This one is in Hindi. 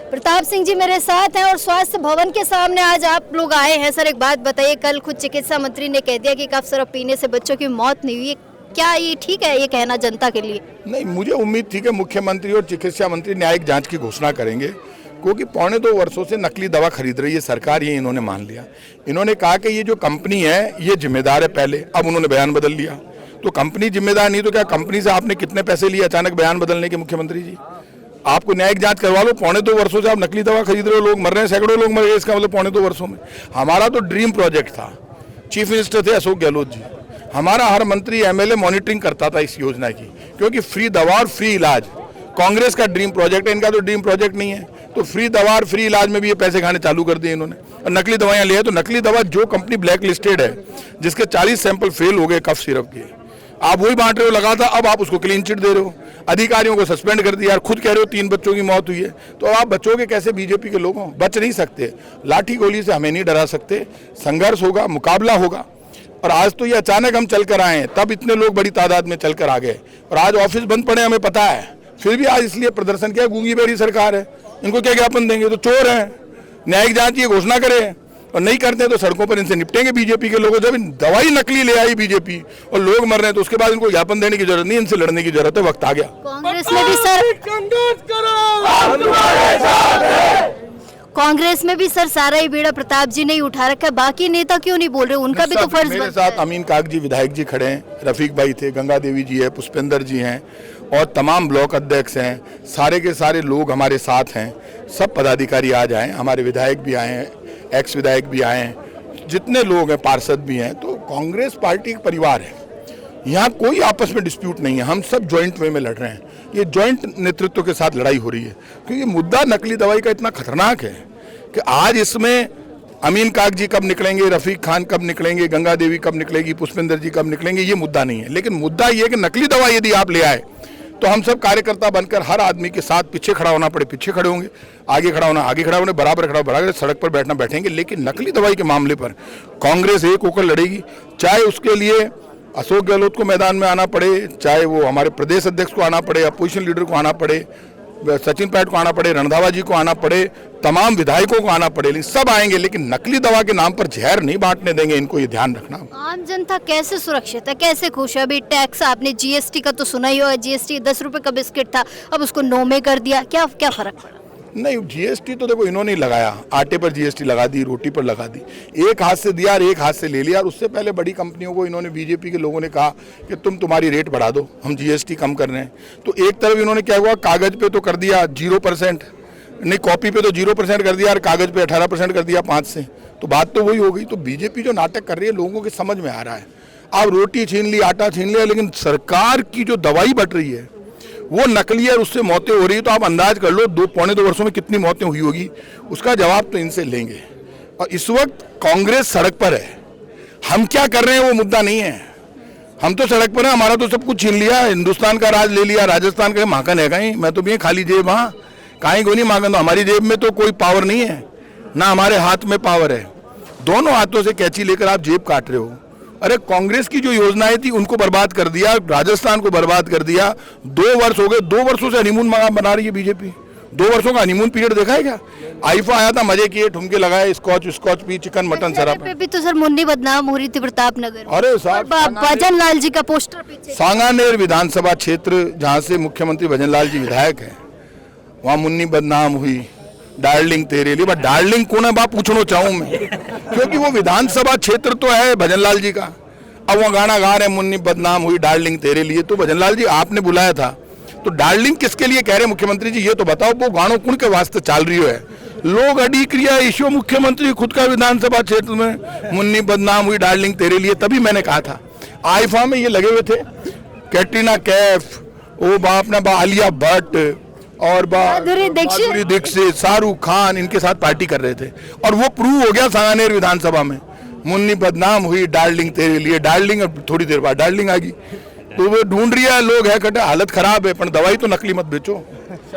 प्रताप सिंह जी मेरे साथ हैं और स्वास्थ्य भवन के सामने आज आप लोग आए हैं। सर एक बात बताइए, कल खुद चिकित्सा मंत्री ने कह दिया कि कफ सिरप पीने से बच्चों की मौत नहीं हुई, क्या ये ठीक है ये कहना जनता के लिए? नहीं, मुझे उम्मीद थी कि मुख्यमंत्री और चिकित्सा मंत्री न्यायिक जांच की घोषणा करेंगे, क्योंकि 2.25 वर्षों से नकली दवा खरीद रही है सरकार, ये इन्होंने मान लिया। इन्होंने कहा कि ये जो कंपनी है ये जिम्मेदार है पहले, अब उन्होंने बयान बदल लिया। तो कंपनी जिम्मेदार नहीं तो क्या कंपनी से आपने कितने पैसे लिए अचानक बयान बदलने के? मुख्यमंत्री जी आपको न्यायिक जांच करवा लो, 2.25 वर्षों से आप नकली दवा खरीद रहे हो, लोग मर रहे हैं, सैकड़ों लोग मर गए, इसका मतलब 2.25 वर्षों में। हमारा तो ड्रीम प्रोजेक्ट था, चीफ मिनिस्टर थे अशोक गहलोत जी, हमारा हर मंत्री एमएलए मॉनिटरिंग करता था इस योजना की, क्योंकि फ्री दवा और फ्री इलाज कांग्रेस का ड्रीम प्रोजेक्ट है, इनका तो ड्रीम प्रोजेक्ट नहीं है। तो फ्री दवा और फ्री इलाज में भी ये पैसे खाने चालू कर दिए इन्होंने, और नकली दवाएं लिए। तो नकली दवा जो कंपनी ब्लैक लिस्टेड है, जिसके 40 सैंपल फेल हो गए कफ सिरप के, आप वही बांट रहे हो लगा था, अब आप उसको क्लीन चिट दे रहे हो, अधिकारियों को सस्पेंड कर दिया। खुद कह रहे हो 3 बच्चों की मौत हुई है, तो आप बच्चोगे कैसे? बीजेपी के लोगों बच नहीं सकते, लाठी गोली से हमें नहीं डरा सकते, संघर्ष होगा, मुकाबला होगा। और आज तो ये अचानक हम चल कर आए हैं, तब इतने लोग बड़ी तादाद में चल कर आ गए, और आज ऑफिस बंद पड़े हमें पता है, फिर भी आज इसलिए प्रदर्शन किया। गूंगी बेरी सरकार है, इनको क्या ज्ञापन देंगे? तो चोर हैं, न्यायिक जांच की घोषणा करें, और नहीं करते तो सड़कों पर इनसे निपटेंगे बीजेपी के लोगों। जब दवाई नकली ले आई बीजेपी और लोग मर रहे हैं, तो उसके बाद इनको ज्ञापन देने की जरूरत नहीं, इनसे लड़ने की जरूरत है, वक्त आ गया। कांग्रेस में भी सर सारा ही बेड़ा प्रताप जी ने ही उठा रखा है, बाकी नेता क्यों नहीं बोल रहे? उनका भी तो फर्ज। मेरे साथ अमीन काग जी विधायक जी खड़े हैं, रफीक भाई थे, गंगा देवी जी है, पुष्पेंद्र जी हैं, और तमाम ब्लॉक अध्यक्ष हैं, सारे के सारे लोग हमारे साथ हैं। सब पदाधिकारी आज आए, हमारे विधायक भी आए हैं, एक्स विधायक भी आए हैं, जितने लोग हैं, पार्षद भी हैं। तो कांग्रेस पार्टी एक परिवार है, यहाँ कोई आपस में डिस्प्यूट नहीं है, हम सब ज्वाइंट वे में लड़ रहे हैं। ये ज्वाइंट नेतृत्व के साथ लड़ाई हो रही है, क्योंकि मुद्दा नकली दवाई का इतना खतरनाक है कि आज इसमें अमीन काग जी कब निकलेंगे, रफीक खान कब निकलेंगे, गंगा देवी कब निकलेगी, पुष्पेंद्र जी कब निकलेंगे, ये मुद्दा नहीं है। लेकिन मुद्दा ये है कि नकली दवा यदि आप ले आए तो हम सब कार्यकर्ता बनकर हर आदमी के साथ पीछे खड़ा होना पड़े पीछे खड़े होंगे, आगे खड़ा होना आगे खड़ा होने, बराबर खड़ा बराबर, सड़क पर बैठना बैठेंगे। लेकिन नकली दवाई के मामले पर कांग्रेस एक होकर लड़ेगी, चाहे उसके लिए अशोक गहलोत को मैदान में आना पड़े, चाहे वो हमारे प्रदेश अध्यक्ष को आना पड़े, अपोजिशन लीडर को आना पड़े, सचिन पायलट को आना पड़े, रणधावा जी को आना पड़े, तमाम विधायकों को आना पड़े, सब आएंगे। लेकिन नकली दवा के नाम पर जहर नहीं बांटने देंगे, इनको ये ध्यान रखना। आम जनता कैसे सुरक्षित है, कैसे खुश है? अभी टैक्स आपने जीएसटी का तो सुना ही होगा, जीएसटी 10 रुपए का बिस्किट था, अब उसको 9 में कर दिया, क्या फर्क पड़ा? नहीं, जीएसटी तो देखो इन्होंने ही लगाया, आटे पर जीएसटी लगा दी, रोटी पर लगा दी, एक हाथ से दिया और एक हाथ से ले लिया। और उससे पहले बड़ी कंपनियों को इन्होंने, बीजेपी के लोगों ने कहा कि तुम्हारी रेट बढ़ा दो, हम जीएसटी कम कर रहे हैं। तो एक तरफ इन्होंने क्या हुआ, कागज पे तो कर दिया 0%, नहीं कॉपी पे तो 0% कर दिया, और कागज पे 18% कर दिया 5 से, तो बात तो वही हो गई। तो बीजेपी जो नाटक कर रही है लोगों के समझ में आ रहा है, अब रोटी छीन ली, आटा छीन लिया, लेकिन सरकार की जो दवाई बट रही है वो नकली है, उससे मौतें हो रही है। तो आप अंदाज कर लो 2.25 वर्षों में कितनी मौतें हुई होगी, उसका जवाब तो इनसे लेंगे। और इस वक्त कांग्रेस सड़क पर है, हम क्या कर रहे हैं वो मुद्दा नहीं है, हम तो सड़क पर हैं, हमारा तो सब कुछ छीन लिया, हिंदुस्तान का राज ले लिया, राजस्थान का माखन है कहीं, मैं तो भी खाली जेब, हाँ कहीं को नहीं माखन, तो हमारी जेब में तो कोई पावर नहीं है, ना हमारे हाथ में पावर है, दोनों हाथों से कैंची लेकर आप जेब काट रहे हो। अरे कांग्रेस की जो योजनाएं थी उनको बर्बाद कर दिया, राजस्थान को बर्बाद कर दिया। 2 वर्ष हो गए, 2 वर्षों से हनीमून बना रही है बीजेपी। 2 वर्षों का हनीमून पीरियड देखा है क्या? आईफा आया था, मजे किए, ठुमके लगाए, स्कॉच पी, चिकन मटन शराब पे भी तो सर मुन्नी बदनाम हो रही थी प्रताप नगर। अरे साहब, भजन लाल जी का पोस्टर पीछे, सांगानेर विधानसभा क्षेत्र जहाँ से मुख्यमंत्री भजन लाल जी विधायक है, वहाँ मुन्नी बदनाम हुई, डार्लिंग तेरे लिए। बट डार्लिंग कौन है बाप पूछना चाहूँ मैं, क्योंकि वो विधानसभा क्षेत्र तो है भजन लाल जी का। अब वो गाना गा रहे, मुन्नी बदनाम हुई डार्लिंग तेरे लिए, तो भजन लाल जी आपने बुलाया था, तो डार्लिंग किसके लिए कह रहे मुख्यमंत्री जी, ये तो बताओ। वो गानों कुण के वास्ते चाल रही है, लोग अड़ी क्रिया ईशो मुख्यमंत्री खुद का विधानसभा क्षेत्र में मुन्नी बदनाम हुई डार्लिंग तेरे लिए। तभी मैंने कहा था, आईफा में ये लगे हुए थे, कैटरीना कैफ, ओ बाप ना बा आलिया भट्ट और माधुरी दीक्षित, शाहरुख खान, इनके साथ पार्टी कर रहे थे, और वो प्रूव हो गया सांगानेर विधानसभा में। मुन्नी बदनाम हुई डार्लिंग तेरे लिए, डार्लिंग, अब थोड़ी देर बाद डार्लिंग आ गई। तो वो ढूंढ रही है, लोग है कटे, हालत खराब है, पर दवाई तो नकली मत बेचो।